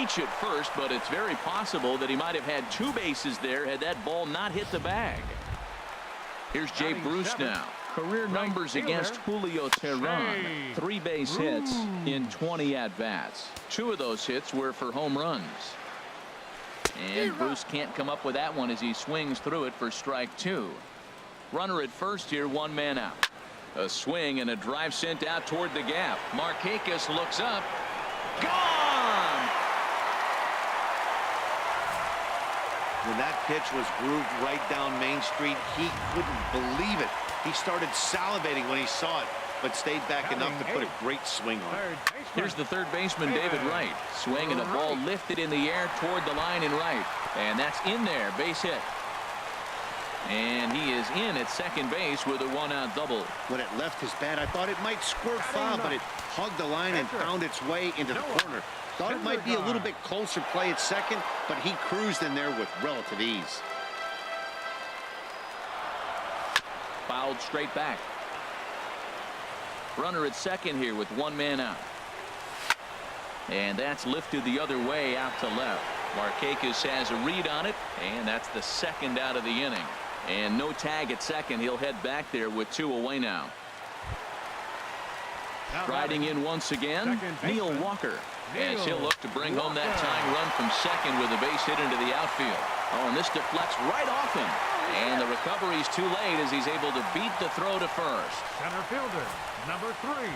reach at first, but it's very possible that he might have had 2 bases there had that ball not hit the bag. Here's Jay Bruce now. Career numbers against Julio Teheran. 3 base hits in 20 at-bats. 2 of those hits were for home runs. And Bruce can't come up with that one as he swings through it for strike 2. Runner at first here, 1 man out. A swing and a drive sent out toward the gap. Markakis looks up. Gone! When that pitch was grooved right down Main Street, he couldn't believe it. He started salivating when he saw it, but stayed back enough to put a great swing on it. Here's the third baseman, David Wright. Swing and a ball lifted in the air toward the line in right. And that's in there. Base hit. And he is in at second base with a 1-out double. When it left his bat, I thought it might squirt foul, but it hugged the line and found its way into the corner. Thought it might be a little bit closer play at second, but he cruised in there with relative ease. Fouled straight back. Runner at second here with 1 man out. And that's lifted the other way out to left. Markakis has a read on it, and that's the 2nd out of the inning. And no tag at second. He'll head back there with 2 away now. Riding in once again, Neil Walker. As he'll look to bring home that tying run from second with a base hit into the outfield. Oh, and this deflects right off him. And the recovery's too late as he's able to beat the throw to first. Center fielder, number 3,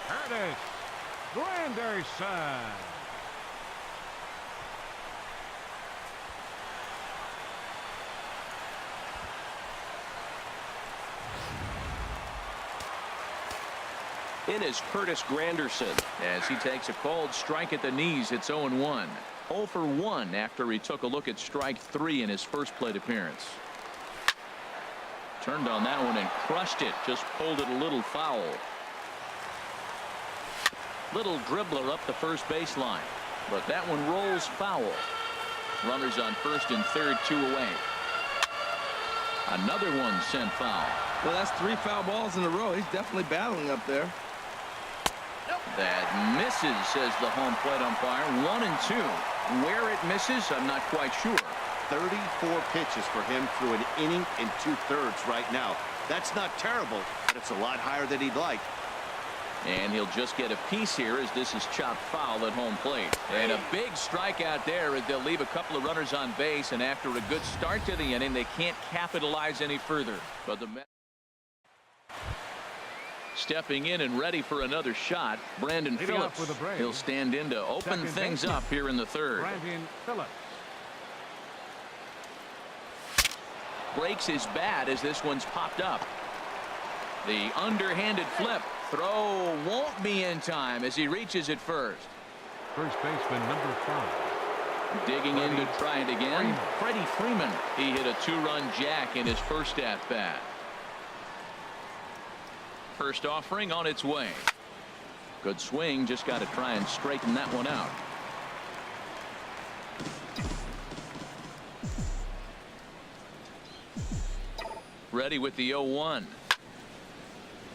Curtis Granderson. In is Curtis Granderson as he takes a called strike at the knees. It's 0-1. 0 for 1 after he took a look at strike 3 in his first plate appearance. Turned on that one and crushed it. Just pulled it a little foul. Little dribbler up the first baseline, but that one rolls foul. Runners on first and third, 2 away. Another one sent foul. Well, that's 3 foul balls in a row. He's definitely battling up there. That misses, says the home plate umpire. 1 and 2. Where it misses, I'm not quite sure. 34 pitches for him through an inning and 2/3 right now. That's not terrible, but it's a lot higher than he'd like. And he'll just get a piece here as this is chopped foul at home plate. And a big strikeout there as they'll leave a couple of runners on base. And after a good start to the inning, they can't capitalize any further. But the stepping in and ready for another shot, Brandon Phillips. He'll stand in to open things up here in the third. Brandon Phillips. Breaks his bat as this one's popped up. The underhanded flip. Throw won't be in time as he reaches it first. First baseman, number 5. Digging in to try it again. Freddie Freeman. He hit a 2-run jack in his first at-bat. First offering on its way. Good swing. Just got to try and straighten that one out. Ready with the 0-1.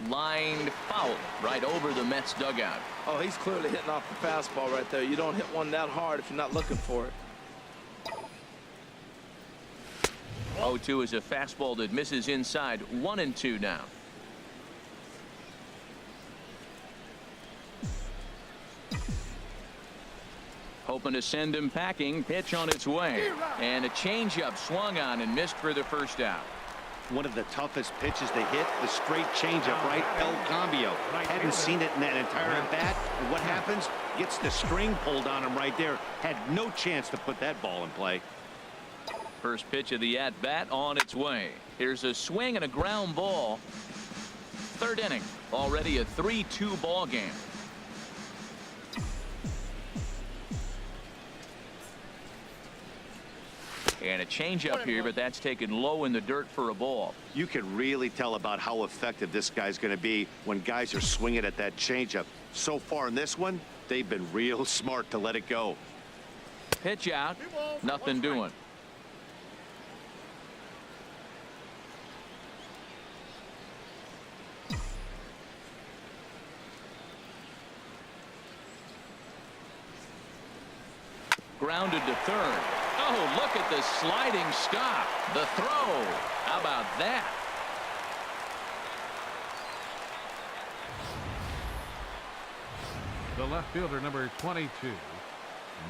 Lined foul right over the Mets dugout. Oh, he's clearly hitting off the fastball right there. You don't hit one that hard if you're not looking for it. 0-2 is a fastball that misses inside. 1 and 2 now. Hoping to send him packing. Pitch on its way. And a changeup swung on and missed for the first out. One of the toughest pitches they hit, the straight changeup, right? El Cambio. Hadn't seen it in that entire at bat. And what happens? Gets the string pulled on him right there. Had no chance to put that ball in play. First pitch of the at bat on its way. Here's a swing and a ground ball. Third inning. Already a 3-2 ball game. And a changeup here, but that's taken low in the dirt for a ball. You can really tell about how effective this guy's going to be when guys are swinging at that changeup. So far in this one, they've been real smart to let it go. Pitch out. Nothing doing. Grounded to third. Oh, look at the sliding stop. The throw. How about that? The left fielder, number 22,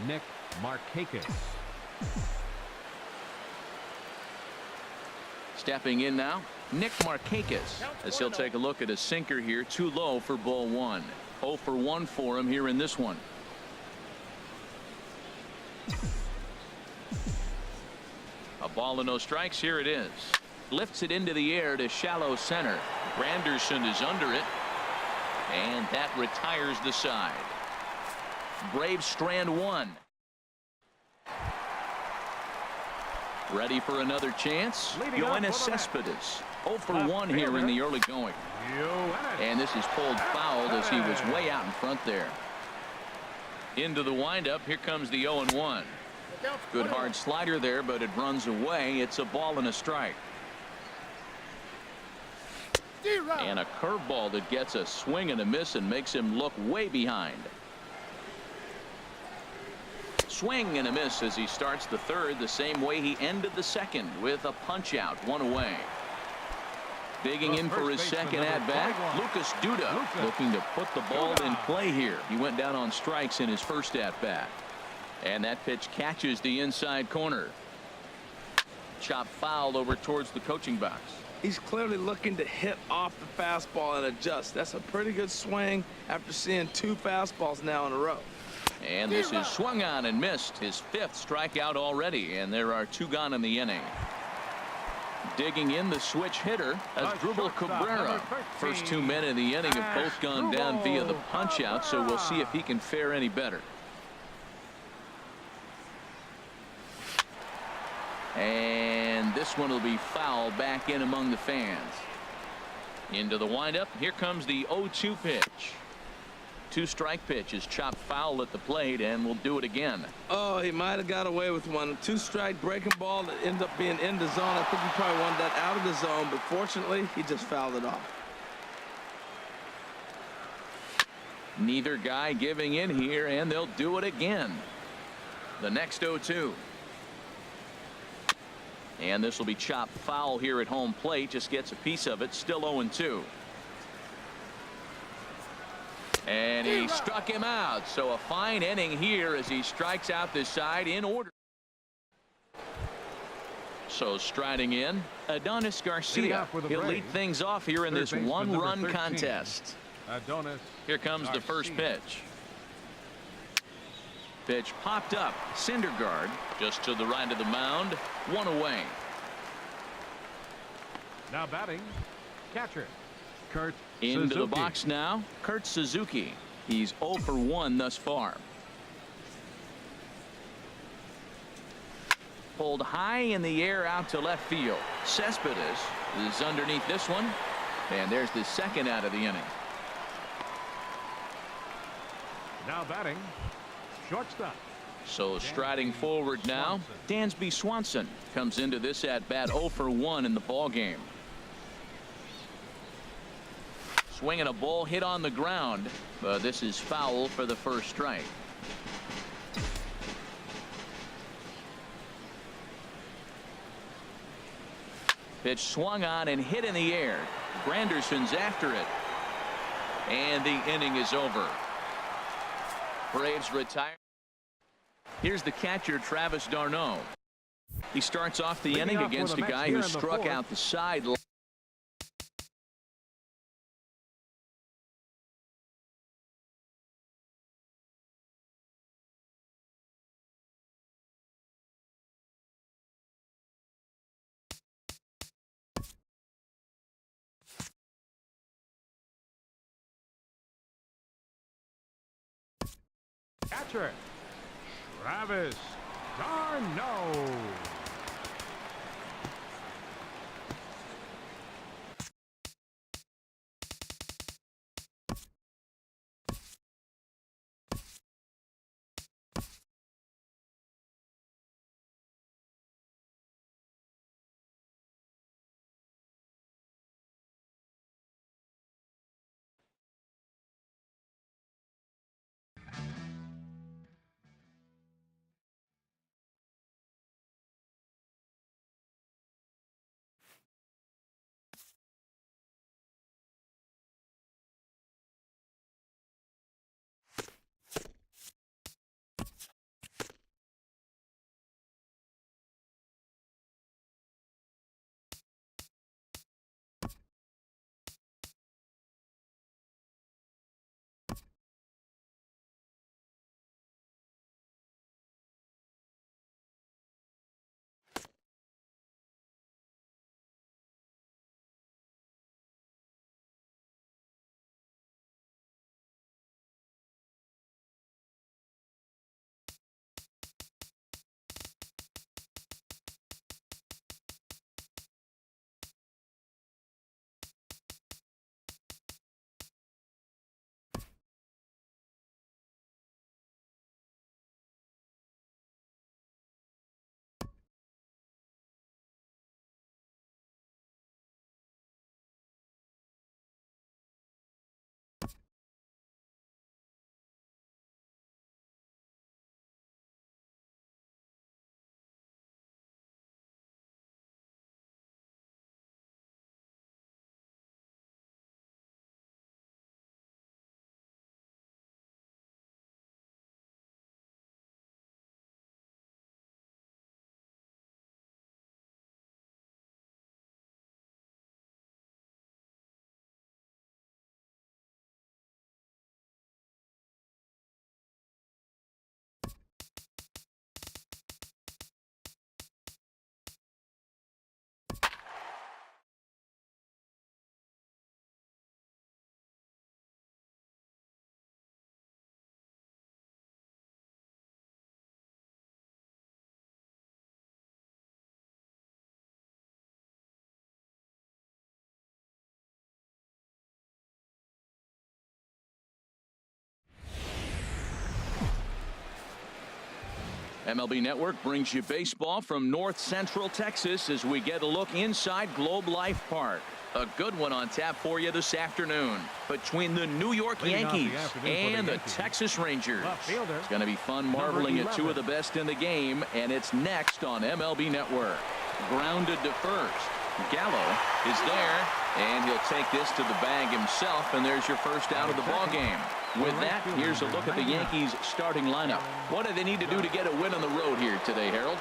Nick Markakis. Stepping in now, Nick Markakis, as he'll take a look at a sinker here. Too low for ball one. 0 for 1 for him here in this one. A ball and no strikes. Here it is. Lifts it into the air to shallow center. Granderson is under it. And that retires the side. Braves strand one. Ready for another chance. Yoenis Cespedes. 0 for 1 here in the early going. And this is pulled foul as he was way out in front there. Into the windup. Here comes the 0-1. Good hard slider there, but it runs away. It's a ball and a strike. And a curveball that gets a swing and a miss and makes him look way behind. Swing and a miss as he starts the third the same way he ended the second, with a punch out, 1 away. Digging in for his second at bat, Lucas Duda, looking to put the ball in play here. He went down on strikes in his first at bat. And that pitch catches the inside corner. Chop foul over towards the coaching box. He's clearly looking to hit off the fastball and adjust. That's a pretty good swing after seeing 2 fastballs now in a row. And this is swung on and missed. His 5th strikeout already, and there are 2 gone in the inning. Digging in the switch hitter, Asdrubal Cabrera. First 2 men in the inning have both gone down via the punch out, so we'll see if he can fare any better. And this one will be foul back in among the fans. Into the windup. Here comes the 0-2 pitch. 2-strike pitch is chopped foul at the plate, and we'll do it again. Oh, he might have got away with one. 2-strike breaking ball that ended up being in the zone. I think he probably wanted that out of the zone, but fortunately, he just fouled it off. Neither guy giving in here, and they'll do it again. The next 0-2. And this will be chopped foul here at home plate. Just gets a piece of it. Still 0-2. And he struck him out. So a fine inning here as he strikes out this side in order. So striding in, Adonis Garcia. He'll lead things off here in this 1-run contest. Here comes the first pitch. Pitch popped up. Syndergaard just to the right of the mound. 1 away. Now batting, catcher Kurt into Suzuki. the box now. Kurt Suzuki. He's 0 for 1 thus far. Pulled high in the air out to left field. Cespedes is underneath this one. And there's the second out of the inning. Now batting, shortstop. So striding forward now, Dansby Swanson comes into this at bat 0 for 1 in the ball game. Swinging a ball hit on the ground, but this is foul for the first strike. Pitch swung on and hit in the air. Granderson's after it. And the inning is over. Braves retire. Here's the catcher, Travis d'Arnaud. He starts off the inning against a guy who struck out the side. Catcher Travis d'Arnaud. MLB Network brings you baseball from North Central Texas as we get a look inside Globe Life Park. A good one on tap for you this afternoon between the New York Yankees and the Texas Rangers. It's going to be fun marveling at two of the best in the game, and it's next on MLB Network. Grounded to first. Gallo is there, and he'll take this to the bag himself, and there's your first out of the ball game. With that, here's a look at the Yankees starting lineup. What do they need to do to get a win on the road here today, Harold?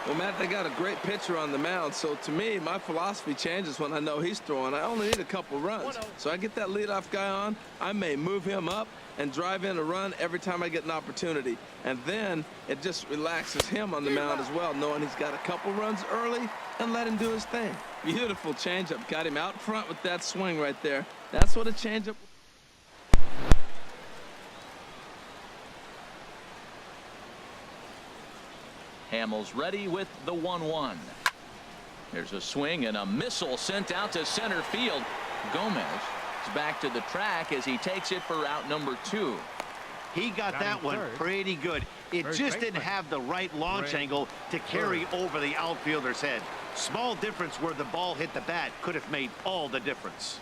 Well, Matt, they got a great pitcher on the mound, so to me, my philosophy changes when I know he's throwing. I only need a couple runs. So I get that leadoff guy on, I may move him up and drive in a run every time I get an opportunity. And then it just relaxes him on the mound as well, knowing he's got a couple runs early and let him do his thing. Beautiful changeup. Got him out front with that swing right there. That's what a changeup. Hamels ready with the 1-1. There's a swing and a missile sent out to center field. Gomez is back to the track as he takes it for out number 2. He got that one pretty good. It just didn't have the right launch angle to carry over the outfielder's head. Small difference where the ball hit the bat could have made all the difference.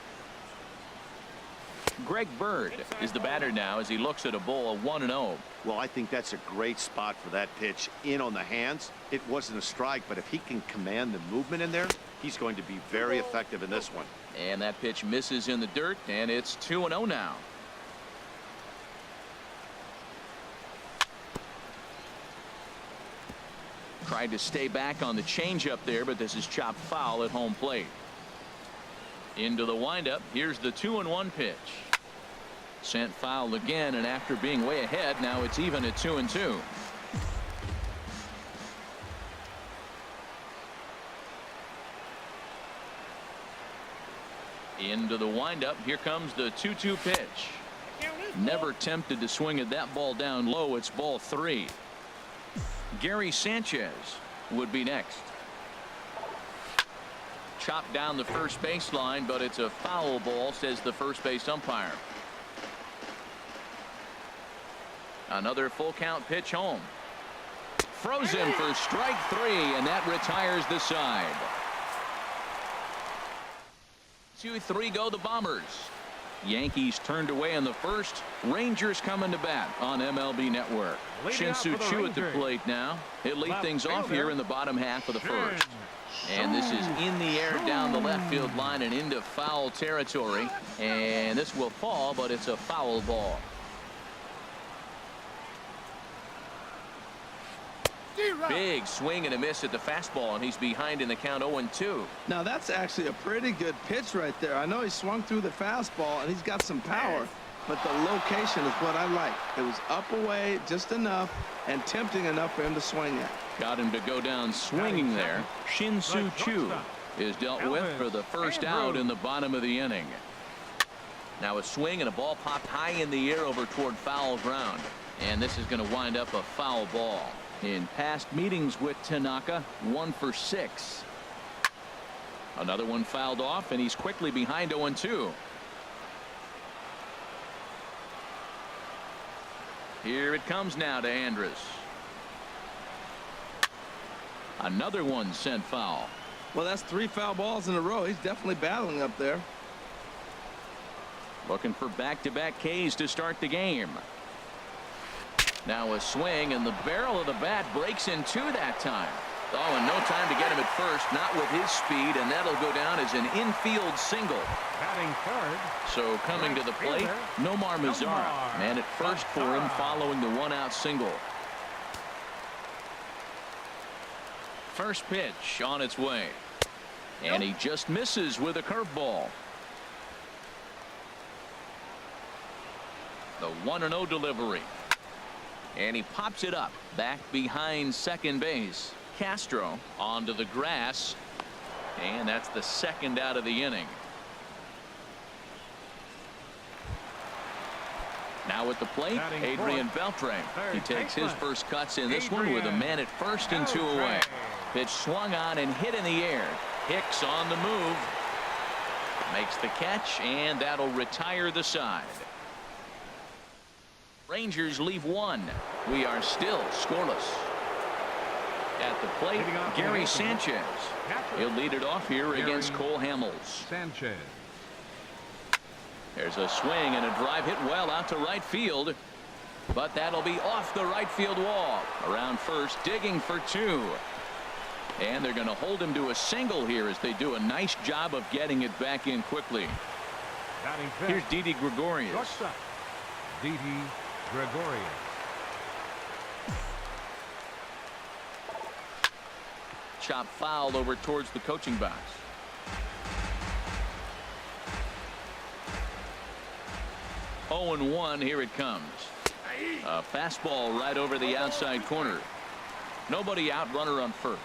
Greg Bird is the batter now as he looks at a ball of 1-0. Well, I think that's a great spot for that pitch in on the hands. It wasn't a strike, but if he can command the movement in there, he's going to be very effective in this one. And that pitch misses in the dirt, and it's 2-0 now. Tried to stay back on the changeup there, but this is chopped foul at home plate. Into the windup. Here's the 2-1 pitch. Sent foul again, and after being way ahead, now it's even at 2-2. Into the windup. Here comes the 2-2 pitch. Never tempted to swing at that ball down low. It's ball 3. Gary Sanchez would be next. Chopped down the first baseline, but it's a foul ball, says the first base umpire. Another full count pitch home. Frozen for strike 3, and that retires the side. 2-3 go the Bombers. Yankees turned away in the first. Rangers coming to bat on MLB Network. Shin-Soo Choo at the plate now. He'll lead things off here in the bottom half of the first. And this is in the air down the left field line and into foul territory. And this will fall, but it's a foul ball. Big swing and a miss at the fastball, and he's behind in the count 0-2. Now that's actually a pretty good pitch right there. I know he swung through the fastball and he's got some power, but the location is what I like. It was up away just enough and tempting enough for him to swing at. Got him to go down swinging there. Shin-Soo Choo is dealt with for the first out in the bottom of the inning. Now a swing and a ball popped high in the air over toward foul ground, and this is going to wind up a foul ball. In past meetings with Tanaka, 1 for 6. Another one fouled off, and he's quickly behind 0-2. Here it comes now to Andrus. Another one sent foul. Well, that's 3 foul balls in a row. He's definitely battling up there. Looking for back-to-back Ks to start the game. Now a swing, and the barrel of the bat breaks in 2 that time. Oh, and no time to get him at first, not with his speed, and that'll go down as an infield single. Batting third. So coming to the plate, Nomar Mazara. Man at first for him following the 1-out single. First pitch on its way. And he just misses with a curveball. The 1-0 delivery. And he pops it up back behind second base. Castro onto the grass, and that's the second out of the inning. Now at the plate, Adrian Beltre. He takes his first cuts in this one with a man at first and 2 away. Pitch swung on and hit in the air. Hicks on the move, makes the catch, and that'll retire the side. Rangers leave 1. We are still scoreless. At the plate, Gary Sanchez. He'll lead it off here against Cole Hamels. Sanchez. There's a swing and a drive hit well out to right field. But that'll be off the right field wall. Around first, digging for two. And they're going to hold him to a single here as they do a nice job of getting it back in quickly. Here's Didi Gregorius. Didi Gregorius. Chop foul over towards the coaching box. Oh and 1. Here it comes. A fastball right over the outside corner. Nobody out, runner on first.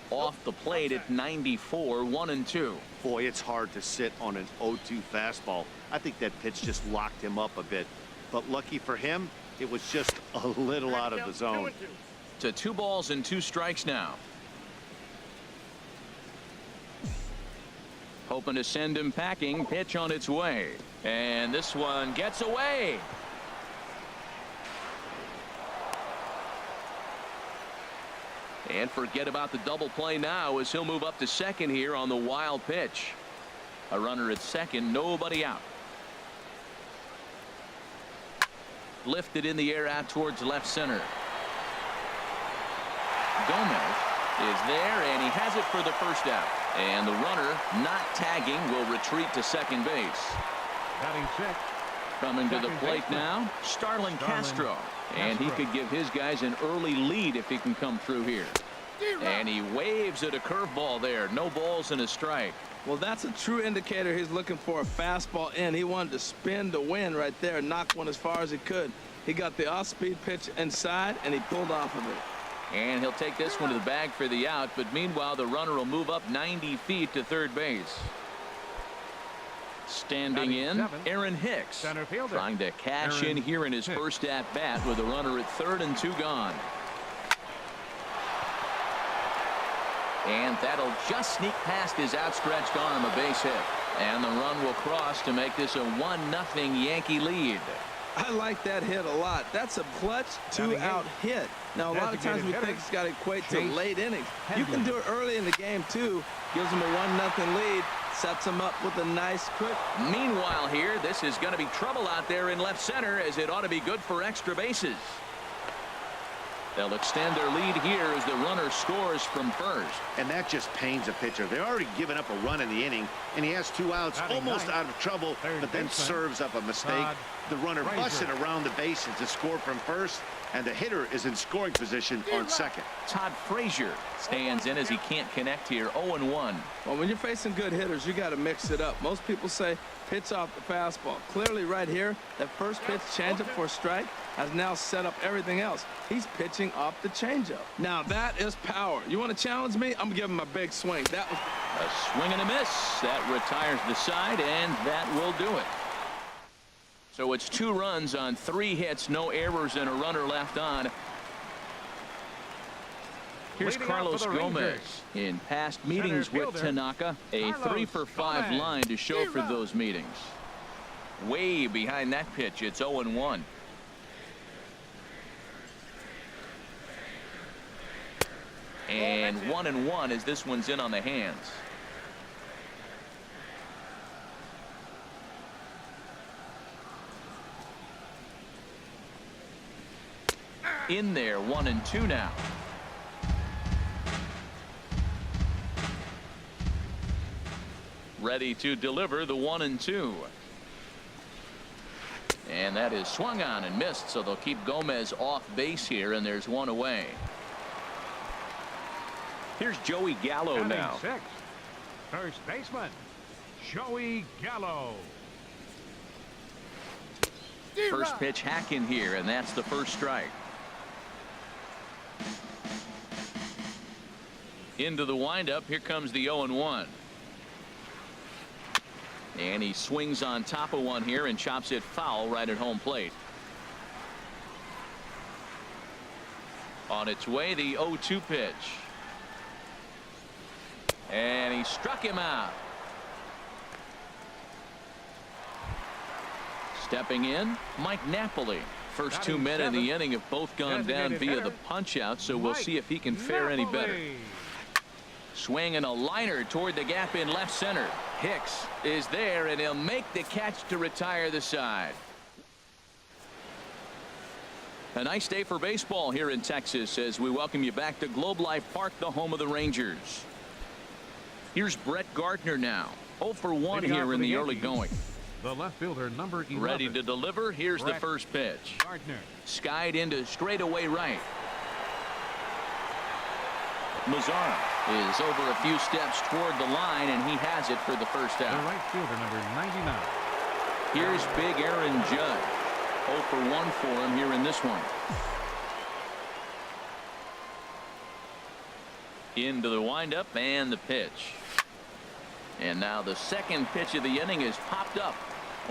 Off the plate at 94, 1 and 2. Boy, it's hard to sit on an 0-2 fastball. I think that pitch just locked him up a bit. But lucky for him, it was just a little out of the zone. To 2 balls and 2 strikes now. Hoping to send him packing. Pitch on its way. And this one gets away. And forget about the double play now as he'll move up to second here on the wild pitch. A runner at second, nobody out. Lifted in the air out towards left center. Gomez is there, and he has it for the first out. And the runner, not tagging, will retreat to second base. Batting sixth. Coming to the plate now, Starlin Castro. And he could give his guys an early lead if he can come through here. And he waves at a curveball there. No balls and a strike. Well, that's a true indicator he's looking for a fastball in. He wanted to spin to win right there, knock one as far as he could. He got the off-speed pitch inside, and he pulled off of it. And he'll take this one to the bag for the out, but meanwhile the runner will move up 90 feet to third base. Standing in, Aaron Hicks, trying to cash in here in his first at bat with a runner at third and 2 gone. And that'll just sneak past his outstretched arm, a base hit. And the run will cross to make this a 1-0 Yankee lead. I like that hit a lot. That's a clutch 2-out hit. Now, a lot of times we think it's got to equate to late innings. You can do it early in the game, too. Gives them a 1-0 lead. Sets them up with a nice quick. Meanwhile here, this is going to be trouble out there in left center, as it ought to be good for extra bases. They'll extend their lead here as the runner scores from first. And that just pains a pitcher. They're already given up a run in the inning, and he has 2 outs, almost out of trouble, but then serves up a mistake. The runner busts it around the bases to score from first, and the hitter is in scoring position on second. Todd Frazier stands in as he can't connect here. 0-1. Well, when you're facing good hitters, you got to mix it up. Most people say pitch off the fastball. Clearly right here, that first pitch changeup for a strike has now set up everything else. He's pitching off the changeup. Now that is power. You want to challenge me? I'm giving him a big swing. That was a swing and a miss. That retires the side, and that will do it. So it's 2 runs on 3 hits, no errors, and a runner left on. Here's Carlos Gomez. In past meetings with Tanaka, a 3-for-5 line to show for those meetings. Way behind that pitch, it's 0-1. And 1-1 as this one's in on the hands. In there, 1-2 now. Ready to deliver the 1-2. And that is swung on and missed, so they'll keep Gomez off base here, and there's 1 away. Here's Joey Gallo now. Six. First baseman, Joey Gallo. First pitch hack in here, and that's the first strike. Into the windup, here comes the 0-1. And he swings on top of one here and chops it foul right at home plate. On its way, the 0-2 pitch. And he struck him out. Stepping in, Mike Napoli. First 2 men in the inning have both gone down via the punch out, so we'll see if he can fare any better. Swing and a liner toward the gap in left center. Hicks is there, and he'll make the catch to retire the side. A nice day for baseball here in Texas as we welcome you back to Globe Life Park, the home of the Rangers. Here's Brett Gardner now. 0 for 1 here in the early going. The left fielder, number 11. Ready to deliver. Here's the first pitch. Gardner. Skied into straightaway right. Mazzara is over a few steps toward the line, and he has it for the first out. The right fielder, number 99. Here's big Aaron Judge. 0 for 1 for him here in this one. Into the windup and the pitch. And now the second pitch of the inning is popped up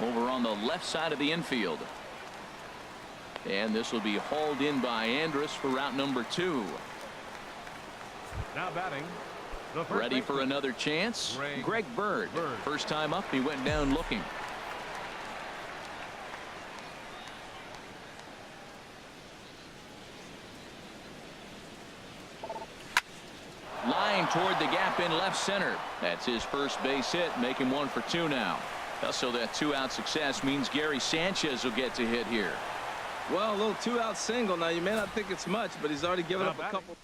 over on the left side of the infield. And this will be hauled in by Andrus for route number 2. Now batting. Ready for another chance. Greg Bird. First time up, he went down looking. Line toward the gap in left center. That's his first base hit. Make him 1 for 2 now. So that 2-out success means Gary Sanchez will get to hit here. Well, a little 2-out single. Now, you may not think it's much, but he's already given up a couple.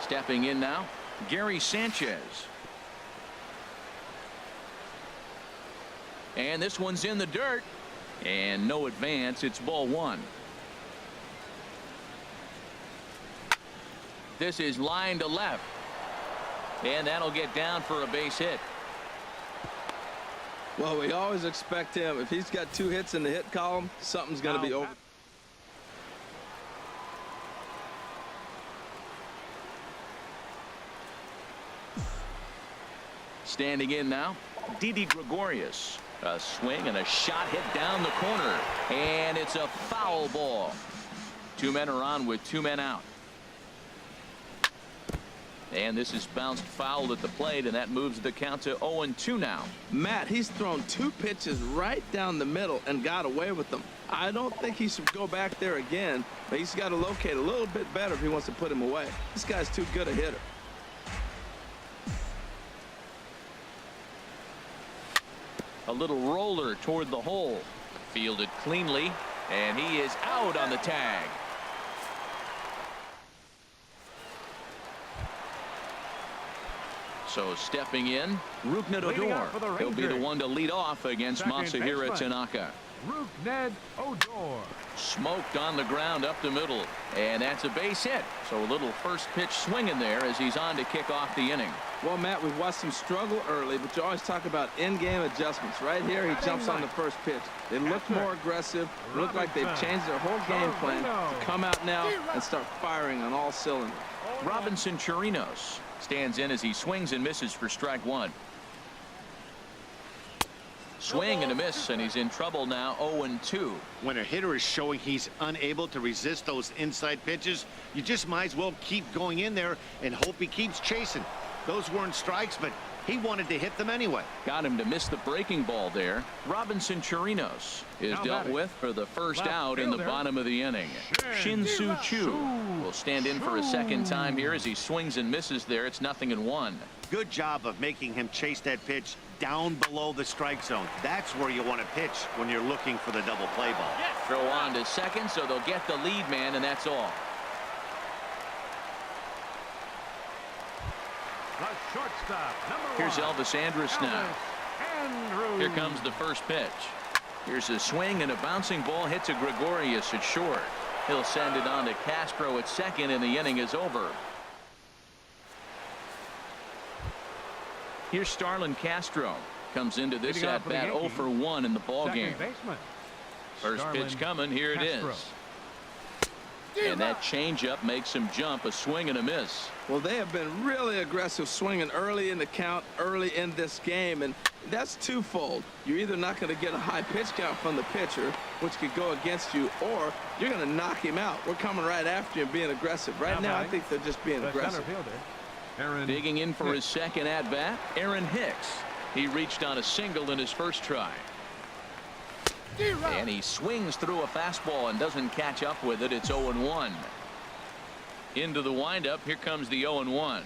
Stepping in now, Gary Sanchez. And this one's in the dirt. And no advance. It's ball 1. This is line to left. And that'll get down for a base hit. Well, we always expect him. If he's got 2 hits in the hit column, something's going to be over. Standing in now, Didi Gregorius. A swing and a shot hit down the corner. And it's a foul ball. 2 men are on with 2 men out. And this is bounced foul at the plate, and that moves the count to 0-2 now. Matt, he's thrown 2 pitches right down the middle and got away with them. I don't think he should go back there again, but he's got to locate a little bit better if he wants to put him away. This guy's too good a hitter. A little roller toward the hole. Fielded cleanly, and he is out on the tag. So stepping in, Rougned Odor. He'll be the one to lead off against Masahiro Tanaka. Rougned Odor. Smoked on the ground up the middle, and that's a base hit. So a little first pitch swinging there as he's on to kick off the inning. Well, Matt, we've watched him struggle early, but you always talk about in-game adjustments. Right here, he jumps on the first pitch. They look more aggressive. They look like they've changed their whole game plan to come out now and start firing on all cylinders. Robinson Chirinos stands in as he swings and misses for strike 1. Swing and a miss, and he's in trouble now. 0-2. When a hitter is showing he's unable to resist those inside pitches, you just might as well keep going in there and hope he keeps chasing. Those weren't strikes, but he wanted to hit them anyway. Got him to miss the breaking ball there. Robinson Chirinos is dealt with for the first out in the bottom of the inning. Shin-Soo Choo will stand in for a second time here as he swings and misses there. It's 0-1. Good job of making him chase that pitch down below the strike zone. That's where you want to pitch when you're looking for the double play ball. Throw on to second, so they'll get the lead man, and that's all. The shortstop, Here's Elvis Andrus now. Here comes the first pitch. Here's a swing and a bouncing ball hit to Gregorius at short. He'll send it on to Castro at second, and the inning is over. Here's Starlin Castro. Comes into this at bat 0 for 1 in the ball game. First pitch coming. Here it is. And that changeup makes him jump. A swing and a miss. Well, they have been really aggressive swinging early in the count, early in this game, and that's twofold. You're either not going to get a high pitch count from the pitcher, which could go against you, or you're going to knock him out. We're coming right after you and being aggressive. Right now, I think they're just being aggressive. Digging in for his second at bat, Aaron Hicks. He reached on a single in his first try. And he swings through a fastball and doesn't catch up with it. It's 0-1. Into the windup. Here comes the 0-1.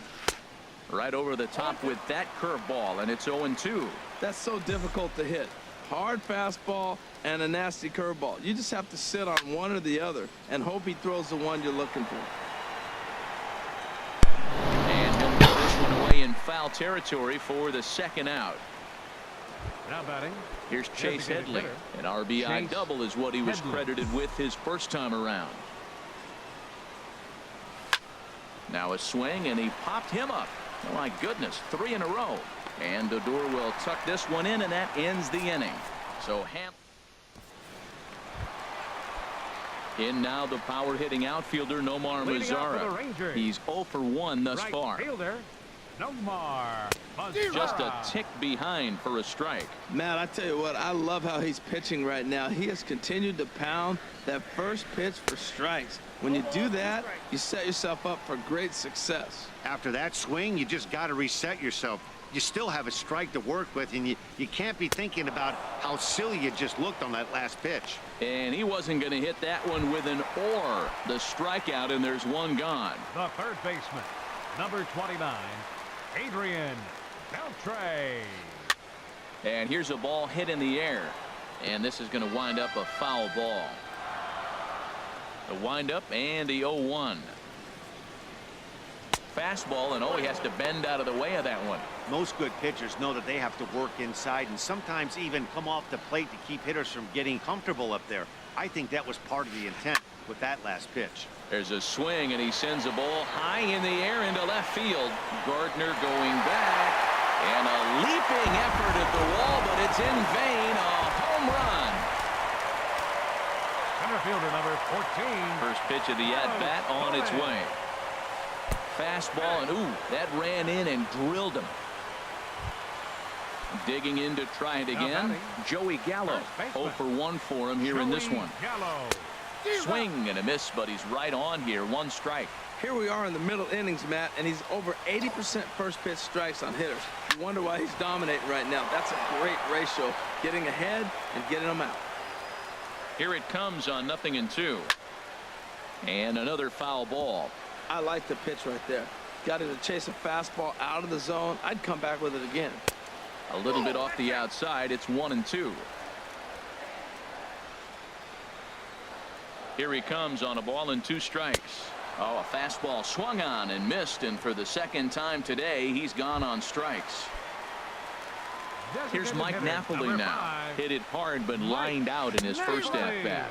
Right over the top with that curveball, and it's 0-2. That's so difficult to hit. Hard fastball and a nasty curveball. You just have to sit on one or the other and hope he throws the one you're looking for. And he'll put this one away in foul territory for the second out. Now batting. Here's Chase Headley. An RBI double is what he was credited with his first time around. Now a swing, and he popped him up. Oh my goodness, 3 in a row. And Odor will tuck this one in, and that ends the inning. So in now the power hitting outfielder Nomar Mazara. He's 0 for 1 thus far. Nomar. Just a tick behind for a strike. Matt, I tell you what, I love how he's pitching right now. He has continued to pound that first pitch for strikes. When you do that, you set yourself up for great success. After that swing, you just got to reset yourself. You still have a strike to work with, and you can't be thinking about how silly you just looked on that last pitch. And he wasn't going to hit that one with an or. The strikeout, and there's one gone. The third baseman, number 29, Adrian Beltre. And here's a ball hit in the air, and this is going to wind up a foul ball. The windup and the 0-1. Fastball, and he has to bend out of the way of that one. Most good pitchers know that they have to work inside and sometimes even come off the plate to keep hitters from getting comfortable up there. I think that was part of the intent with that last pitch. There's a swing, and he sends a ball high in the air into left field. Gardner going back, and a leaping effort at the wall, but it's in vain. A home run. Center fielder number 14. First pitch of the at-bat on its way. Fastball, and that ran in and drilled him. Digging in to try it again, Joey Gallo. 0 for 1 for him here in this one. Swing and a miss, but he's right on here. 1 strike. Here we are in the middle innings, Matt, and he's over 80% first pitch strikes on hitters. You wonder why he's dominating right now. That's a great ratio, getting ahead and getting them out. Here it comes on 0-2. And another foul ball. I like the pitch right there. Got him to chase a fastball out of the zone. I'd come back with it again. A little bit off the outside. It's 1-2. Here he comes on a ball and 2 strikes. A fastball swung on and missed, and for the second time today, he's gone on strikes. Here's Mike Napoli now. Hit it hard, but lined out in his first at-bat.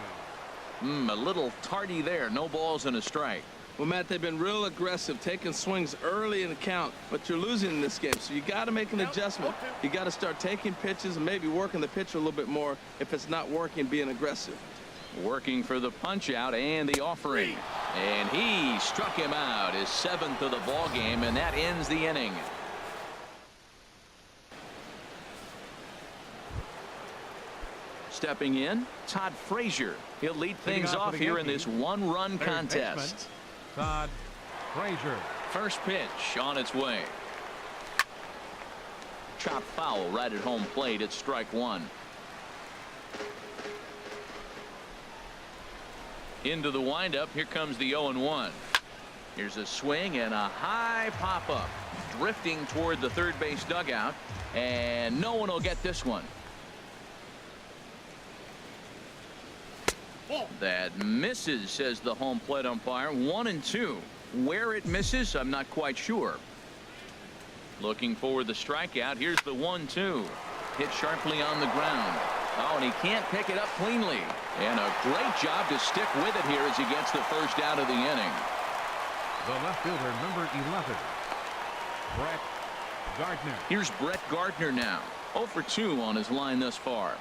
A little tardy there. No balls and a strike. Well, Matt, they've been real aggressive, taking swings early in the count, but you're losing in this game, so you got to make an adjustment. You got to start taking pitches and maybe working the pitcher a little bit more if it's not working, being aggressive. Working for the punch out and the offering, and he struck him out, his 7th of the ball game, and that ends the inning. Stepping in, Todd Frazier. He'll lead things off here in this 1-run contest. Todd Frazier. First pitch on its way. Chop foul right at home plate. It's strike 1. Into the windup. Here comes the 0-1. Here's a swing and a high pop-up. Drifting toward the third base dugout. And no one will get this one. That misses, says the home plate umpire. 1-2. Where it misses, I'm not quite sure. Looking for the strikeout. Here's the 1-2. Hit sharply on the ground. And he can't pick it up cleanly. And a great job to stick with it here as he gets the first out of the inning. The left fielder, number 11, Brett Gardner. Here's Brett Gardner now. 0 for 2 on his line thus far.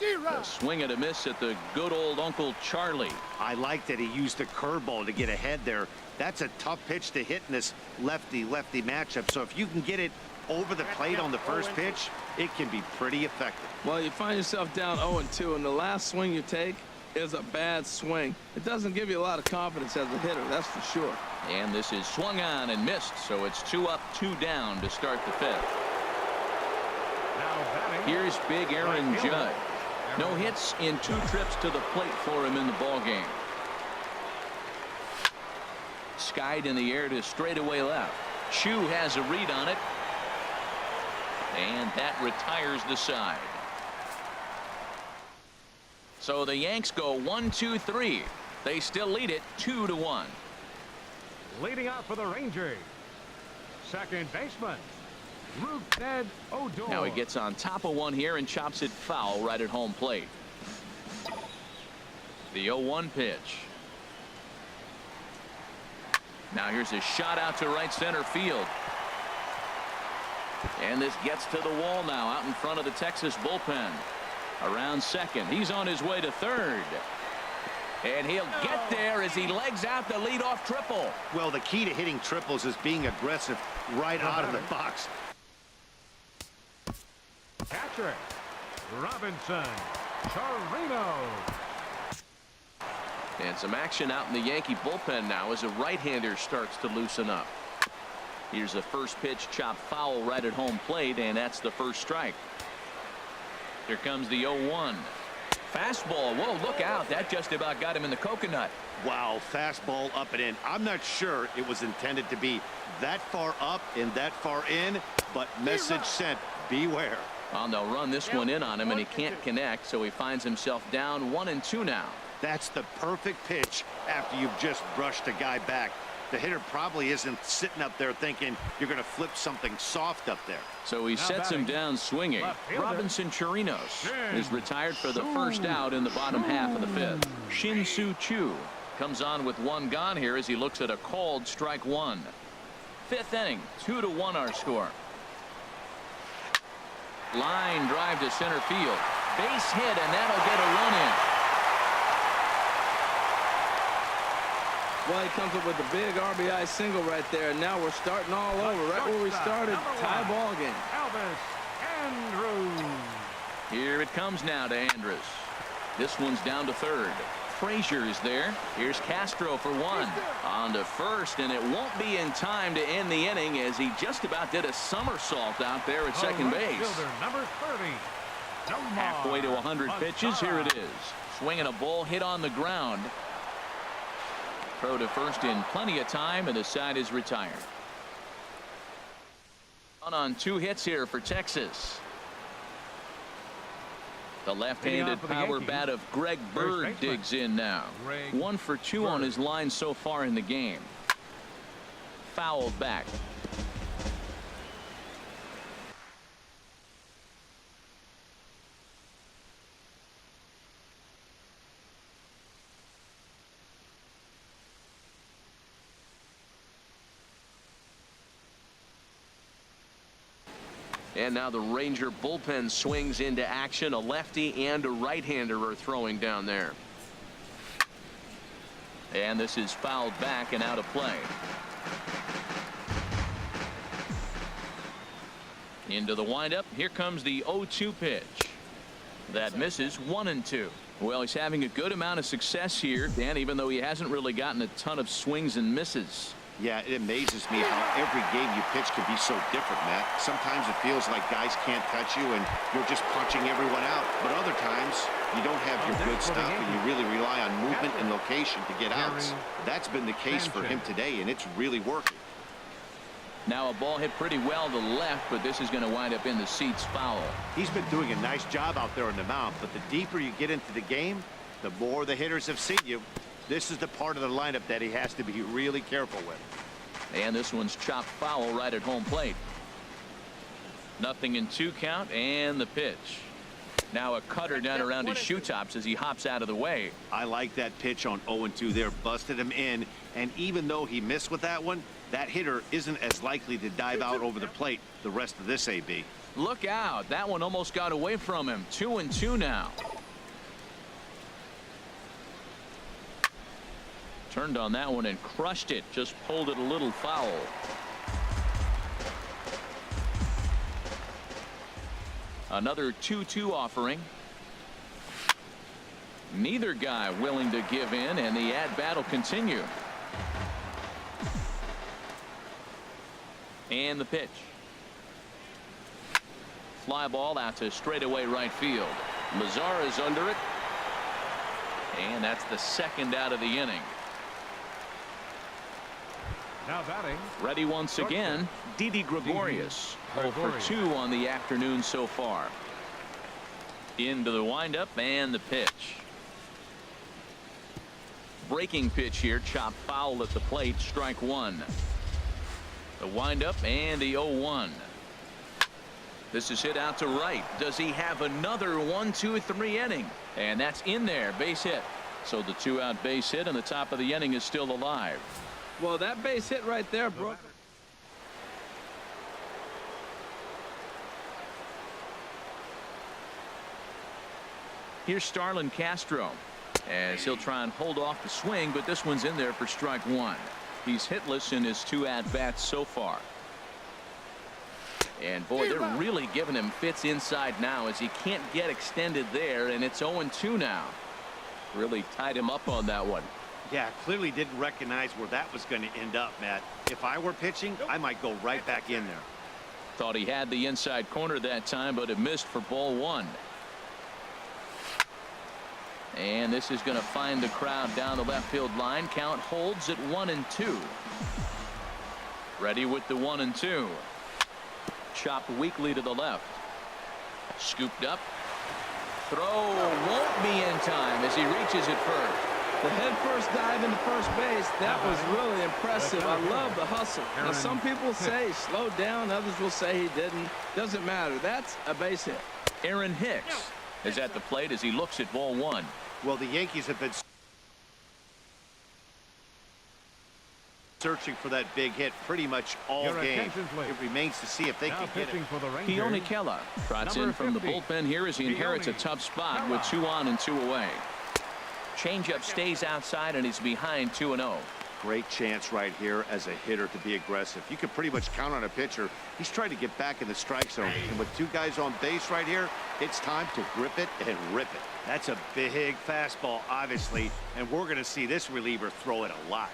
A swing and a miss at the good old Uncle Charlie. I like that he used the curveball to get ahead there. That's a tough pitch to hit in this lefty-lefty matchup. So if you can get it over the plate on the first pitch, it can be pretty effective. Well, you find yourself down 0-2, and the last swing you take is a bad swing. It doesn't give you a lot of confidence as a hitter, that's for sure. And this is swung on and missed, so it's 2 up, 2 down to start the 5th. Here's big Aaron Judge. No hits in 2 trips to the plate for him in the ballgame. Skied in the air to straightaway left. Chu has a read on it. And that retires the side. So the Yanks go 1-2-3. They still lead it 2-1. Leading out for the Rangers, second baseman, Rougned Odor. Now he gets on top of one here and chops it foul right at home plate. The 0-1 pitch. Now here's a shot out to right center field. And this gets to the wall now out in front of the Texas bullpen. Around second. He's on his way to third. And he'll get there as he legs out the leadoff triple. Well, the key to hitting triples is being aggressive right out of the box. Catcher, Robinson Chirino. And some action out in the Yankee bullpen now as a right-hander starts to loosen up. Here's a first pitch chop foul right at home plate, and that's the first strike. Here comes the 0-1. Fastball. Whoa, look out. That just about got him in the coconut. Wow, fastball up and in. I'm not sure it was intended to be that far up and that far in, but message sent, beware. Well, they'll run this one in on him, and he can't connect, so he finds himself down 1-2 now. That's the perfect pitch after you've just brushed a guy back. The hitter probably isn't sitting up there thinking you're going to flip something soft up there. So he sets him down swinging. Robinson Chirinos is retired for the first out in the bottom half of the 5th. Shin-Soo Choo comes on with 1 gone here as he looks at a called strike 1. 5th inning, 2-1 our score. Line drive to center field. Base hit, and that'll get a run in. Well, he comes up with a big RBI single right there, and now we're starting all over, right where we started. Tie ball game. Elvis Andrus. Here it comes now to Andrus. This one's down to third. Frazier is there. Here's Castro for 1. On to first, and it won't be in time to end the inning as he just about did a somersault out there at second base. Fielder, number 30. Halfway to 100 pitches. Here it is. Swinging a ball hit on the ground. Throw to first in plenty of time, and the side is retired. On 2 hits here for Texas. The left-handed power bat of Greg Bird digs in now. 1 for 2 on his line so far in the game. Fouled back. And now the Ranger bullpen swings into action. A lefty and a right-hander are throwing down there. And this is fouled back and out of play. Into the windup. Here comes the 0-2 pitch. That misses 1-2. Well, he's having a good amount of success here, Dan, even though he hasn't really gotten a ton of swings and misses. Yeah, it amazes me how every game you pitch can be so different, Matt. Sometimes it feels like guys can't touch you and you're just punching everyone out. But other times you don't have your good stuff and you really rely on movement and location to get outs. That's been the case for him today, and it's really working. Now a ball hit pretty well to the left, but this is going to wind up in the seats foul. He's been doing a nice job out there on the mound, but the deeper you get into the game, the more the hitters have seen you. This is the part of the lineup that he has to be really careful with. And this one's chopped foul right at home plate. 0-2 count, and the pitch. Now a cutter down around his shoe tops as he hops out of the way. I like that pitch on 0-2 there. Busted him in. And even though he missed with that one, that hitter isn't as likely to dive out over the plate the rest of this AB. Look out. That one almost got away from him. 2-2 now. Turned on that one and crushed it. Just pulled it a little foul. Another 2-2 offering. Neither guy willing to give in, and the at-bat will continue. And the pitch. Fly ball out to straightaway right field. Lazar is under it. And that's the second out of the inning. Now batting. Ready once again, Didi Gregorius. 0 for 2 on the afternoon so far. Into the windup and the pitch. Breaking pitch here, chopped foul at the plate, strike one. The windup and the 0-1. This is hit out to right. Does he have another 1-2-3 inning? And that's in there, base hit. So the 2-out base hit and the top of the inning is still alive. Well, that base hit right there broke. Here's Starlin Castro as he'll try and hold off the swing, but this one's in there for strike one. He's hitless in his 2 at-bats so far. And boy, they're really giving him fits inside now as he can't get extended there, and it's 0-2 now. Really tied him up on that one. Yeah, clearly didn't recognize where that was going to end up, Matt. If I were pitching, I might go right back in there. Thought he had the inside corner that time, but it missed for ball one. And this is going to find the crowd down the left field line. Count holds at 1-2. Ready with the 1-2. Chopped weakly to the left. Scooped up. Throw won't be in time as he reaches it first. The head first dive into first base, that was really impressive. I love the hustle. Now, some people say he slowed down. Others will say he didn't. Doesn't matter. That's a base hit. Aaron Hicks is at the plate as he looks at ball one. Well, the Yankees have been searching for that big hit pretty much all game. It remains to see if they can get it. Keone Kela trots in from the bullpen here as he inherits a tough spot with 2 on and 2 away. Changeup stays outside and he's behind 2-0. Great chance right here as a hitter to be aggressive. You can pretty much count on a pitcher. He's trying to get back in the strike zone. And with 2 guys on base right here, it's time to grip it and rip it. That's a big fastball, obviously, and we're going to see this reliever throw it a lot.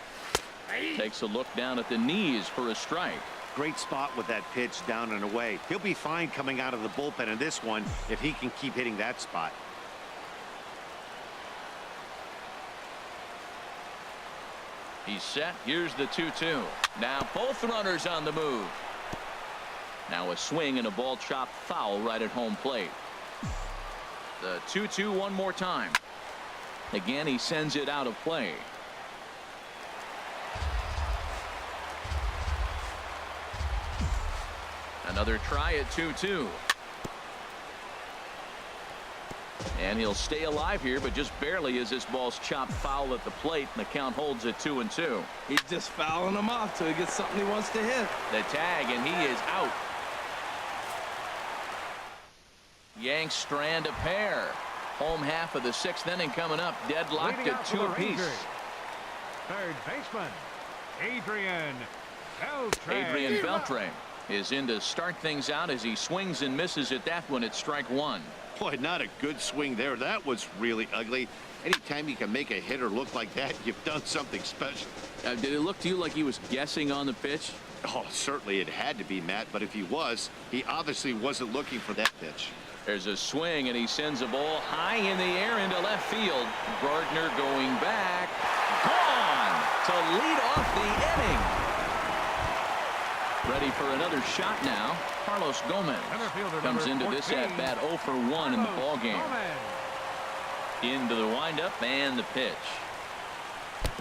Takes a look down at the knees for a strike. Great spot with that pitch down and away. He'll be fine coming out of the bullpen in this one if he can keep hitting that spot. He's set. Here's the 2-2. Now both runners on the move. Now a swing and a ball chopped foul right at home plate. The 2-2 one more time. Again, he sends it out of play. Another try at 2-2. And he'll stay alive here, but just barely as this ball's chopped foul at the plate, and the count holds at 2-2. He's just fouling him off till he gets something he wants to hit. The tag, and he is out. Yanks strand a pair. Home half of the 6th inning coming up, deadlocked at 2 apiece. Third baseman, Adrian Beltre. Adrian Beltre is in to start things out as he swings and misses at that one at strike one. Boy, not a good swing there. That was really ugly. Anytime you can make a hitter look like that, you've done something special. Did it look to you like he was guessing on the pitch? Oh, certainly it had to be, Matt, but if he was, he obviously wasn't looking for that pitch. There's a swing, and he sends a ball high in the air into left field. Gardner going back. Gone to lead off the inning. Ready for another shot now. Carlos Gomez comes into this at-bat 0 for 1 in the ballgame. Into the windup and the pitch.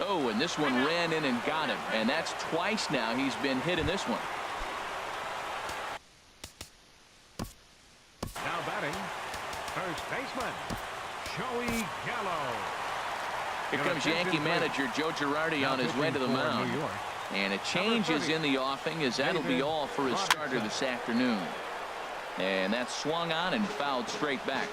Oh, and this one ran in and got him. And that's twice now he's been hit in this one. Now batting, first baseman, Joey Gallo. Here comes Yankee manager Joe Girardi on his way to the mound. And a change is in the offing, as that'll be all for his starter this afternoon. And that's swung on and fouled straight back.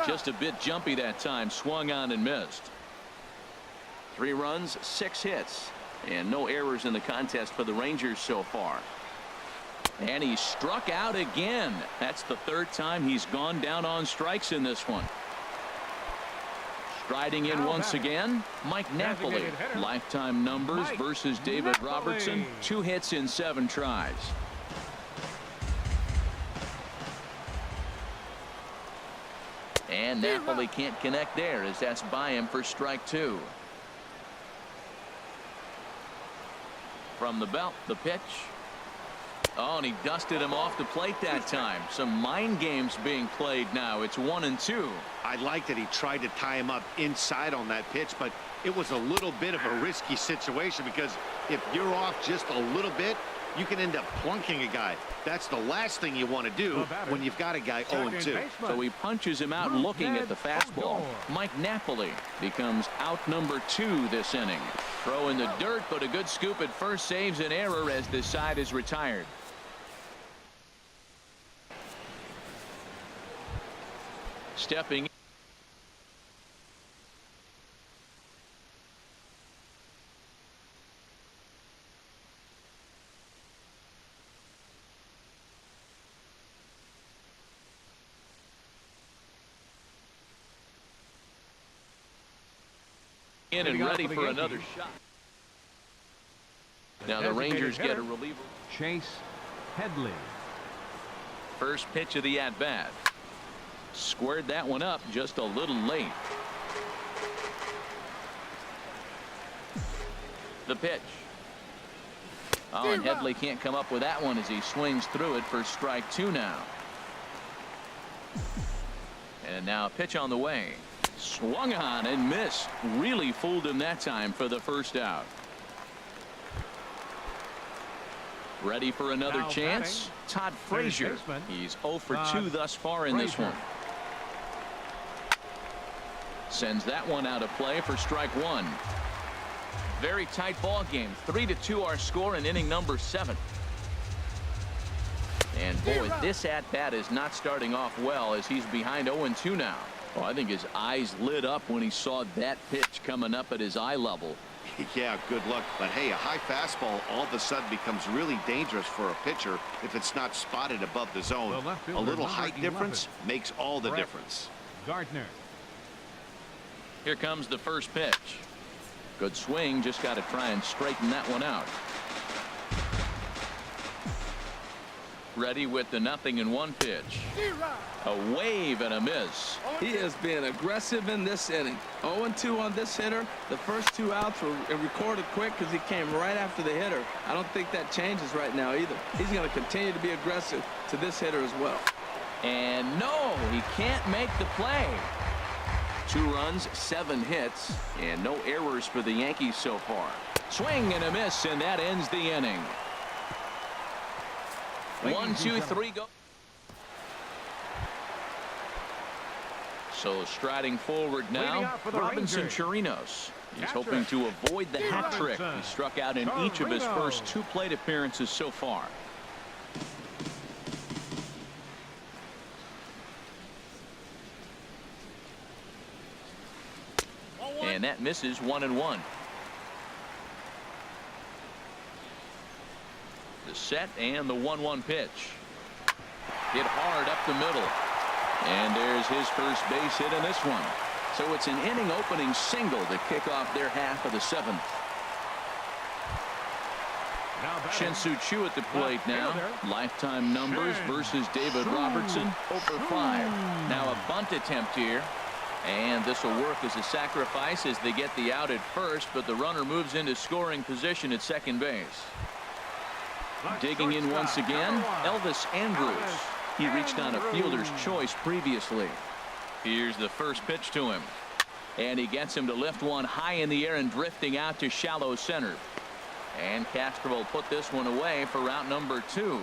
Just a bit jumpy that time. Swung on and missed. 3 runs, 6 hits, and no errors in the contest for the Rangers so far. And he struck out again. That's the 3rd time he's gone down on strikes in this one. Striding in once again, Mike Napoli. Lifetime numbers versus David Robertson. 2 hits in 7 tries. And Napoli can't connect there, as that's by him for strike 2. From the belt, the pitch. Oh, and he dusted him off the plate that time. Some mind games being played now. It's 1-2. I like that he tried to tie him up inside on that pitch, but it was a little bit of a risky situation, because if you're off just a little bit, you can end up plunking a guy. That's the last thing you want to do when you've got a guy 0-2. So he punches him out looking at the fastball. Mike Napoli becomes out number 2 this inning. Throw in the dirt, but a good scoop at first saves an error as this side is retired. Stepping in and ready for another shot. Now the Rangers get a reliever. Chase Headley. First pitch of the at-bat. Squared that one up just a little late. The pitch. Oh, and Headley can't come up with that one as he swings through it for strike 2 now. And now a pitch on the way. Swung on and missed. Really fooled him that time for the first out. Ready for another chance. Todd Frazier. He's 0 for 2 thus far in this one. Sends that one out of play for strike 1. Very tight ball game. 3-2 our score in inning number 7. And boy, this at bat is not starting off well, as he's behind 0-2 now. Oh, I think his eyes lit up when he saw that pitch coming up at his eye level. Yeah, good luck. But hey, a high fastball all of a sudden becomes really dangerous for a pitcher if it's not spotted above the zone. A little height difference makes all the difference. Gardner. Here comes the first pitch. Good swing. Just got to try and straighten that one out. Ready with the 0-1 pitch. A wave and a miss. He has been aggressive in this inning. 0-2 on this hitter. The first 2 outs were recorded quick because he came right after the hitter. I don't think that changes right now either. He's going to continue to be aggressive to this hitter as well. And no, he can't make the play. 2 runs, 7 hits, and no errors for the Yankees so far. Swing and a miss, and that ends the inning. 1, 2, 3, go. So striding forward now, Robinson Chirinos. He's hoping to avoid the hat trick. He struck out in each of his first 2 plate appearances so far. And that misses 1-1. The set and the 1-1 pitch. Hit hard up the middle. And there's his first base hit in this one. So it's an inning opening single to kick off their half of the 7th. Shin-Soo Choo at the plate now. Lifetime numbers versus David Robertson. 0 for 5. Now a bunt attempt here. And this will work as a sacrifice as they get the out at first, but the runner moves into scoring position at second base. Digging in once again, Elvis Andrus. He reached on a fielder's choice previously. Here's the first pitch to him. And he gets him to lift one high in the air and drifting out to shallow center. And Castro will put this one away for route number 2.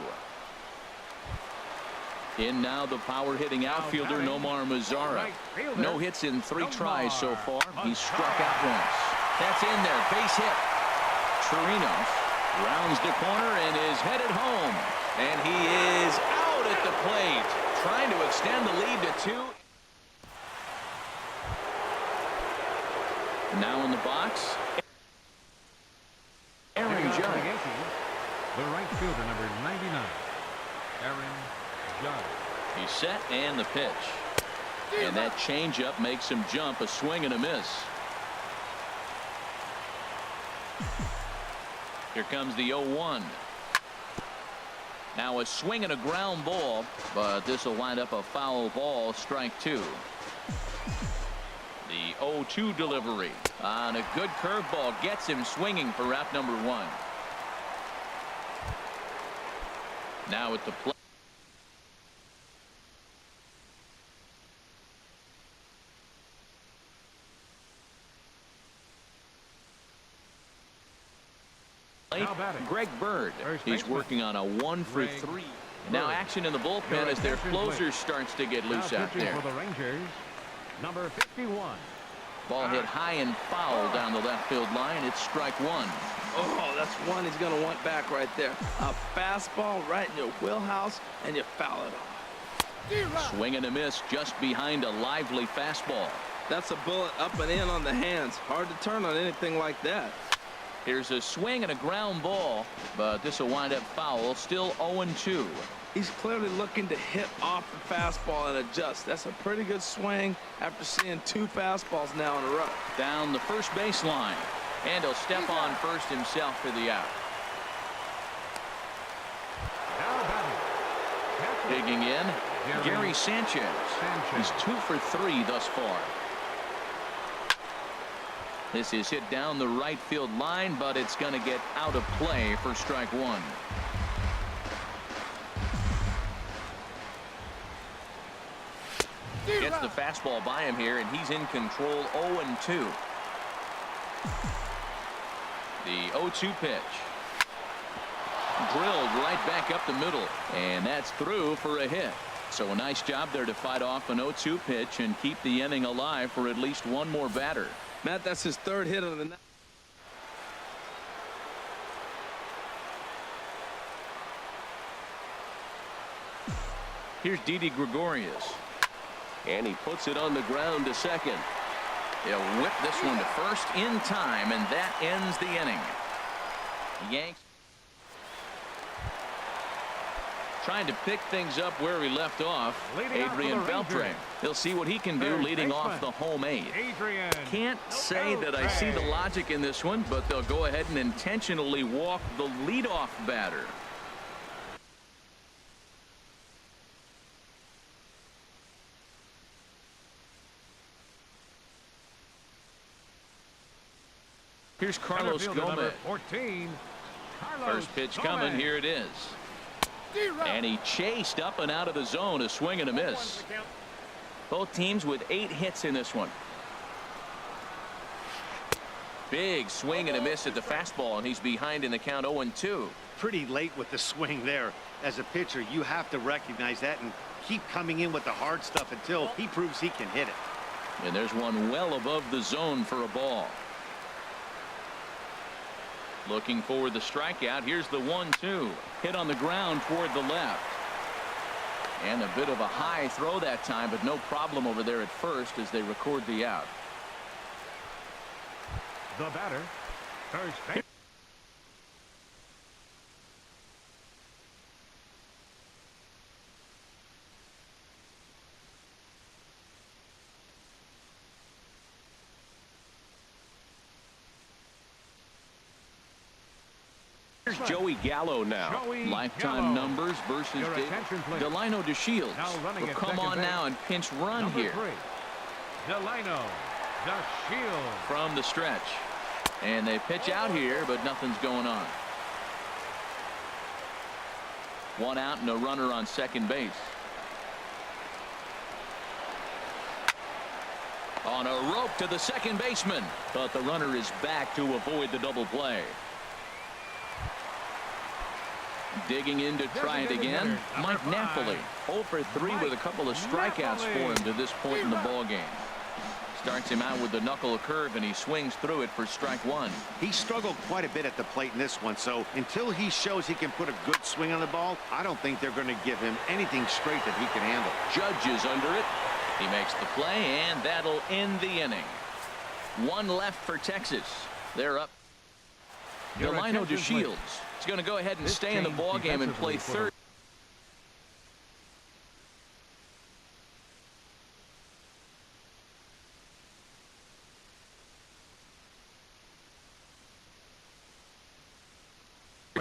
In now the power-hitting outfielder Nomar Mazara. No hits in 3 tries so far. He's struck out once. That's in there. Base hit. Chirino rounds the corner and is headed home. And he is out at the plate, trying to extend the lead to 2. Now in the box, Aaron Judge. The right fielder, number 99, Aaron Judge. He's set and the pitch. And that changeup makes him jump. A swing and a miss. Here comes the 0-1. Now a swing and a ground ball, but this will wind up a foul ball. Strike 2. The 0-2 delivery on a good curveball gets him swinging for out number 1. Now at the plate. Greg Bird. He's working on a 1-for-3. Now action in the bullpen as their closer starts to get loose out there. For the Rangers, number 51. Ball hit high and foul down the left field line. It's strike 1. Oh, that's one he's going to want back right there. A fastball right in your wheelhouse, and you foul it off. Swing and a miss just behind a lively fastball. That's a bullet up and in on the hands. Hard to turn on anything like that. Here's a swing and a ground ball, but this will wind up foul. Still 0-2. He's clearly looking to hit off the fastball and adjust. That's a pretty good swing after seeing 2 fastballs now in a row. Down the first baseline, and he'll step on first himself for the out. Digging in, Gary Sanchez. He's 2 for 3 thus far. This is hit down the right field line, but it's going to get out of play for strike 1. Gets the fastball by him here, and he's in control. 0-2. The 0-2 pitch. Drilled right back up the middle, and that's through for a hit. So a nice job there to fight off an 0-2 pitch and keep the inning alive for at least one more batter. Matt, that's his 3rd hit of the night. Here's Didi Gregorius. And he puts it on the ground to second. He'll whip this one to first in time, and that ends the inning. The Yanks trying to pick things up where he left off. Adrian Beltre. He'll see what he can do leading off the home 8. Can't say that I see the logic in this one, but they'll go ahead and intentionally walk the leadoff batter. Here's Carlos Gomez. 14. First pitch coming. Here it is. And he chased up and out of the zone. A swing and a miss. Both teams with 8 hits in this one. Big swing and a miss at the fastball, and he's behind in the count. 0-2. Pretty late with the swing there. As a pitcher, you have to recognize that and keep coming in with the hard stuff until he proves he can hit it. And there's one well above the zone for a ball. Looking for the strikeout. Here's the 1-2. Hit on the ground toward the left. And a bit of a high throw that time, but no problem over there at first as they record the out. The batter, first base. Here's Joey Gallo now. Lifetime numbers versus Delino DeShields. Will come on now and pinch run here. Delino DeShields. From the stretch. And they pitch out here, but nothing's going on. One out and a runner on second base. On a rope to the second baseman, but the runner is back to avoid the double play. Digging in to try it again, Mike Napoli. 0 for 3 with a couple of strikeouts for him to this point in the ballgame. Starts him out with the knuckle curve, and he swings through it for strike one. He struggled quite a bit at the plate in this one, so until he shows he can put a good swing on the ball, I don't think they're going to give him anything straight that he can handle. Judge is under it. He makes the play, and that'll end the inning. One left for Texas. They're up. Delino DeShields is going to go ahead and stay in the ballgame and play third.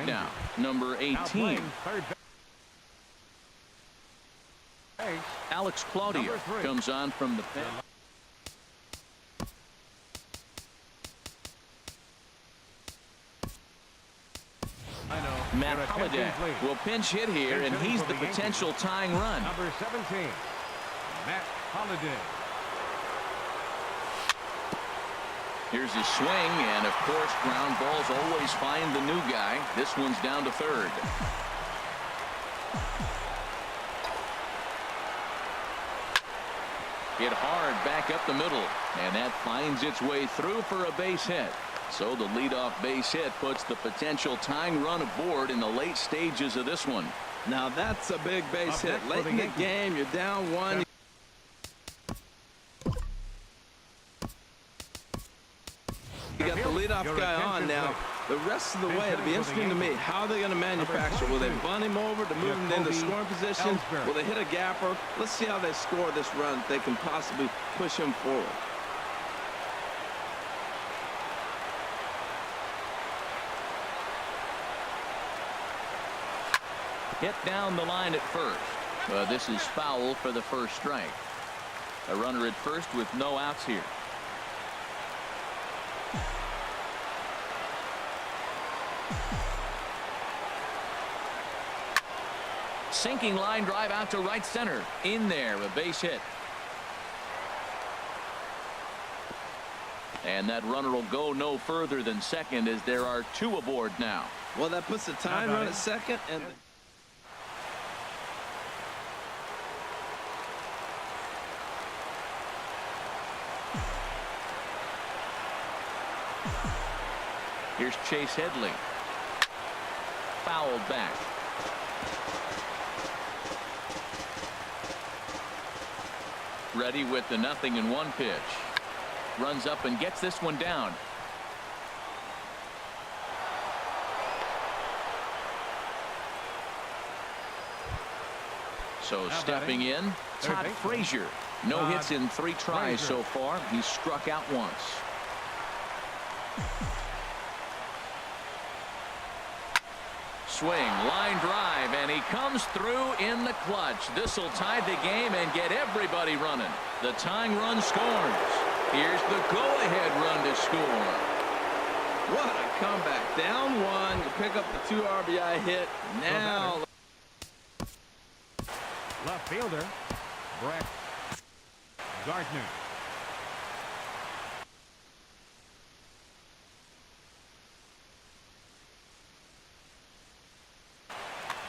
Now, number 18. Alex Claudio comes on from the pen. Matt Holliday will pinch hit here, and he's the potential tying run. Number 17, Matt Holliday. Here's his swing, and of course, ground balls always find the new guy. This one's down to third. Hit hard back up the middle, and that finds its way through for a base hit. So the leadoff base hit puts the potential tying run aboard in the late stages of this one. Now that's a big base hit. Late in the game, you're down one. You got the leadoff guy on now. The rest of the way, it'll be interesting to me how they're going to manufacture. Will they bunt him over to move him into scoring position? Will they hit a gapper? Let's see how they score this run. If they can possibly push him forward. Hit down the line at first. This is foul for the first strike. A runner at first with no outs here. Sinking line drive out to right center. In there, a base hit. And that runner will go no further than second, as there are two aboard now. Well, that puts the tying run at second, and here's Chase Headley. Fouled back. Ready with the 0-1 pitch. Runs up and gets this one down. So stepping in, Todd Frazier. No hits in 3 tries so far. He's struck out once. Swing, line drive, and he comes through in the clutch. This will tie the game and get everybody running. The tying run scores. Here's the go-ahead run to score. What a comeback. Down one, you pick up the 2 RBI hit. Now Left fielder, Brett Gardner.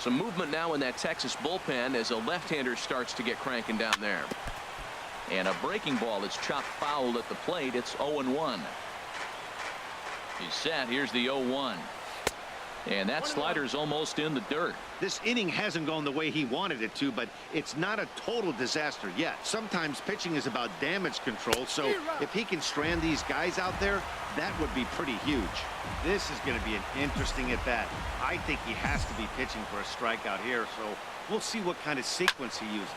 Some movement now in that Texas bullpen as a left-hander starts to get cranking down there. And a breaking ball is chopped foul at the plate. It's 0-1. He's set. Here's the 0-1. And that slider's almost in the dirt. This inning hasn't gone the way he wanted it to, but it's not a total disaster yet. Sometimes pitching is about damage control, so if he can strand these guys out there, that would be pretty huge. This is going to be an interesting at-bat. I think he has to be pitching for a strikeout here, so we'll see what kind of sequence he uses.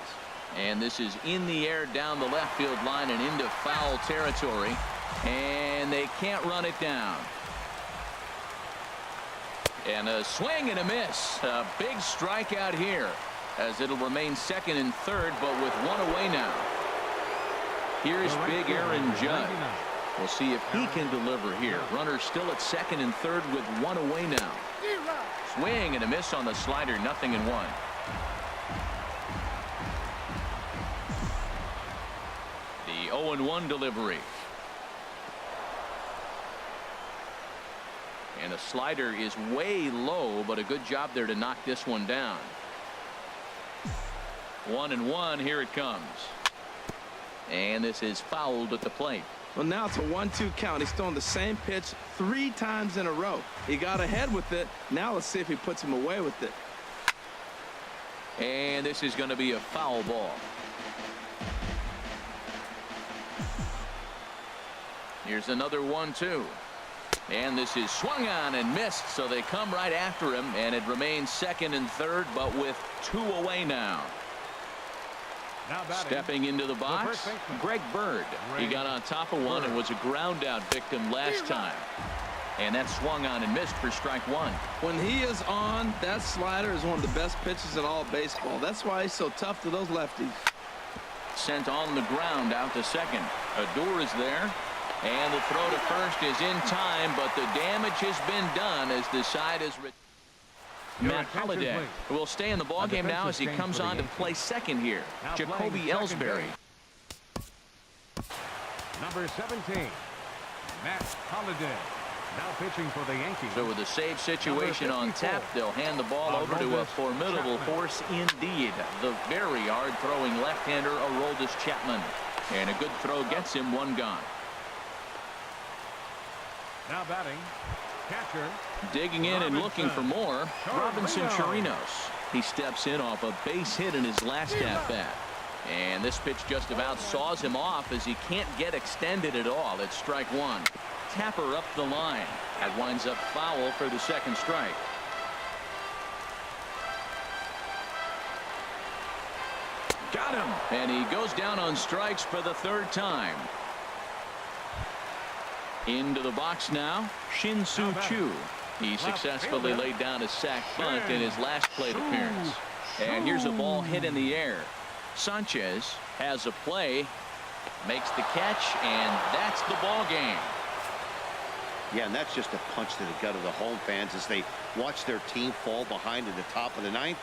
And this is in the air down the left field line and into foul territory. And they can't run it down. And a swing and a miss. A big strikeout here, as it'll remain second and third, but with one away now. Here's big Aaron Judge. We'll see if he can deliver here. Runner still at second and third with one away now. Swing and a miss on the slider. 0-1. The 0-1 delivery. And the slider is way low, but a good job there to knock this one down. 1-1. Here it comes. And this is fouled at the plate. Well, now it's a 1-2 count. He's throwing the same pitch 3 times in a row. He got ahead with it. Now let's see if he puts him away with it. And this is going to be a foul ball. Here's another 1-2. And this is swung on and missed, so they come right after him, and it remains second and third, but with 2 away now. Stepping into the box, Greg Bird. He got on top of one and was a ground out victim last time. And that swung on and missed for strike 1. When he is on, that slider is one of the best pitches in all of baseball. That's why he's so tough to those lefties. Sent on the ground out to second. Odor is there. And the throw to first is in time, but the damage has been done as the side is. Matt Holliday will stay in the ballgame now as he comes on to play second here. Jacoby Ellsbury. Number 17, Matt Holliday. Now pitching for the Yankees. So with a save situation on tap, they'll hand the ball over to a formidable horse indeed. The very hard-throwing left-hander, Aroldis Chapman. And a good throw gets him 1 gone. Now batting, catcher. Digging in and looking for more, Robinson Chirinos. He steps in off a base hit in his last at-bat. And this pitch just about saws him off as he can't get extended at all. It's strike 1. Tapper up the line. That winds up foul for the second strike. Got him. And he goes down on strikes for the 3rd time. Into the box now, Shin-Soo Choo. He successfully laid down a sac bunt in his last plate appearance. And here's a ball hit in the air. Sanchez has a play, makes the catch, and that's the ball game. Yeah, and that's just a punch to the gut of the home fans as they watch their team fall behind in the top of the 9th.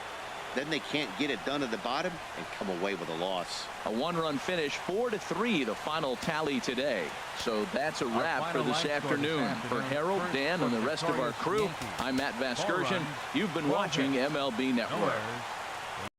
Then they can't get it done at the bottom and come away with a loss. A 1-run finish, 4-3, the final tally today. So that's a wrap for this afternoon. For Harold, Dan, and the rest of our crew, I'm Matt Vasgersian. You've been watching MLB Network.